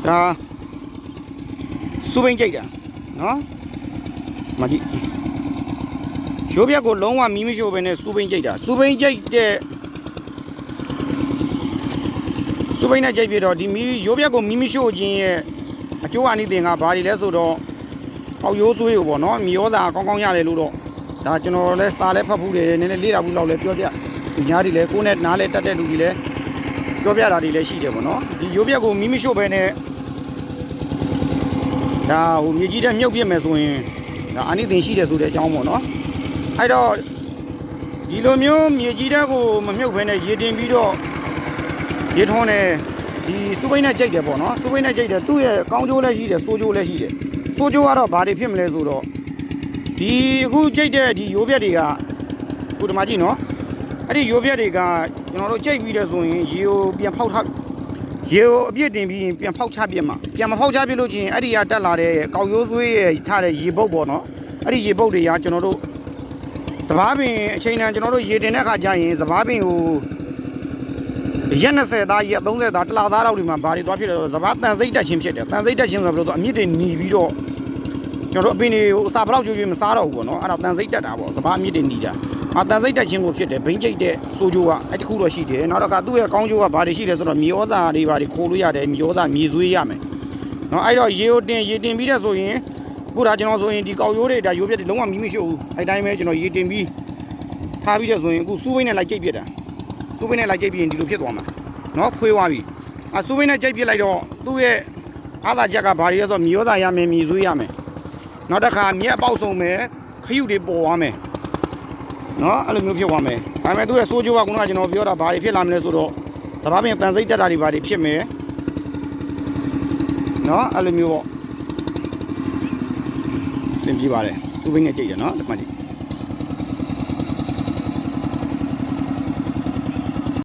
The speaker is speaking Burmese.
ဒါစူပိန်ကြိတ်တာနော်မကြည့်ရိုးပြက်ကိုလုံးဝမီးမရှို့ပဲနဲ့စူပိန်ကြိတ်တာစူပိန်ကြိတ်တဲ့စူပိန်နဲ့ကြိတ်ပြတော့ဒီမီးရိုးပြက်ကိုမီးမရှို့ခြင်းရဲ့အကျိုးအနိသင်ကဘာတွေလဲဆိုတော့ပေါက်ရိုးသွေးကိုပေါ့နော်မြေဩဇာကောင်းကောင်းရတယ်လို့တော့ဒါကျွန်တော်လည်းစာလည်းဖတ်ဖူးတယ်နည်းနည်းလေ့လာဘူးလောက်လည်းပြောပြဒီညာတွေလည်းကိုယ်နဲ့နားလည်းတက်တဲ့လူတွေလည်းပြောပြတာတွေလည်းရှိတယ်ပေါ့နော်ဒီရိုးပြက်ကိုမီးမရှို့ပဲနဲ့ဒါဟိုမြေကြီးတဲ့မြုပ်ပြစ်မယ်ဆိုရင်ဒါအနိသင်ရှိတယ်ဆိုတဲ့အကြောင်းပေါ့နော်အဲ့တော့ဒီလိုမျိုးမြေကြီးတဲ့ကိုမမြုပ်ဘဲနဲ့ရေတင်ပြီးတော့ရေထွန်းတယ်ဒီစူပိန်နဲ့ကြိတ်တယ်ပေါ့နော်စူပိန်နဲ့ကြိတ်တယ်သူ့ရဲ့ကောင်းကျိုးလည်းရှိတယ်ဆိုးကျိုးလည်းရှိတယ်ဆိုးကျိုးကတော့ဘာတွေဖြစ်မလဲဆိုတော့ဒီအခုကြိတ်တဲ့ဒီရိုးပြက်တွေကခုဒီမှာကြည့်နော်အဲ့ဒီရိုးပြက်တွေကကျွန်တော်တို့ကြိတ်ပြီးတယ်ဆိုရင်ရေကိုပြန်ဖောက်ထားရေကိုအပြည့်တင်ပြီးရင်ပြန်ဖောက်ချပြစ်မှာပြန်မဖောက်ချပြစ်လို့ချင်းအဲ့ဒီကတက်လာတဲ့ကောက်ရိုးဆွေးရဲ့ထားတဲ့ရေပုတ်ပေါ့နော်အဲ့ဒီရေပုတ်တွေကကျွန်တော်တို့စပားပင်အချိန်တန်ကျွန်တော်တို့ရေတင်တဲ့အခါကျရင်စပားပင်ကိုရက်20သားရက်30သားတလားသားတော့ဒီမှာဘာတွေသွားဖြစ်လဲဆိုတော့စပားတန်စိတ်တက်ခြင်းဖြစ်တယ်တန်စိတ်တက်ခြင်းဆိုတော့အမြင့်တွေหนีပြီးတော့ကျွန်တော်တို့အပင်တွေကိုအစာဘလောက်ကျွေးကျွေးမစားတော့ဘူးပေါ့နော်အဲ့ဒါတန်စိတ်တက်တာပေါ့စပားအမြင့်တွေหนีတာတန်စိတ်တက်ခြင်းကိုဖြစ်တယ်ဘိန်းကျိတ်တဲ့ဆိုးကျိုးကအဲ့ဒီခုတော့ရှိတယ်နောက်တော့ကသူ့ရဲ့ကောင်းကျိုးကဘာတွေရှိလဲဆိုတော့မြေဩဇာတွေဘာတွေခိုးလို့ရတယ်မြေဩဇာမြေသွေးရမယ်နော်အဲ့တော့ရေတင်ပြီးတဲ့ဆိုရင်ခုဒါကျွန်တော်ဆိုရင်ဒီကောက်ရိုးတွေဒါရိုးပြက်တွေလုံးဝမီးမရှိဘူးအဲ့တိုင်းပဲကျွန်တော်ရေတင်ပြီးထားပြီးတဲ့ဆိုရင်အခုစူးပိန်းနဲ့လိုက်ကြိတ်ပြစ်တာစူးပိန်းနဲ့လိုက်ကြိတ်ပြီးရင်ဒီလိုဖြစ်သွားမှာနော်ခွေးသွားပြီစူးပိန်းနဲ့ကြိတ်ပြစ်လိုက်တော့သူ့ရဲ့အားသာချက်ကဘာတွေလဲဆိုတော့မြေဩဇာရမယ်မြေသွေးရမယ်နောက်တစ်ခါမြက်အပေါက်ဆုံးမယ်ခရုတွေပေါ်သွားမယ်နော်အဲ့လိုမျိုးဖြစ်သွားမယ်ဒါပေမဲ့သူ့ရဲ့စိုးကျိုးကခုနကကျွန်တော်ပြောတာဘာတွေဖြစ်လာမလဲဆိုတော့စပားပင်တန်စိတ်တက်တာတွေဘာတွေဖြစ်မယ်နော်အဲ့လိုမျိုးပေါ့စင်ပြပါတယ်စူးပိန်းနဲ့ကြိတ်တယ်နော်ဒီမှာကြည့်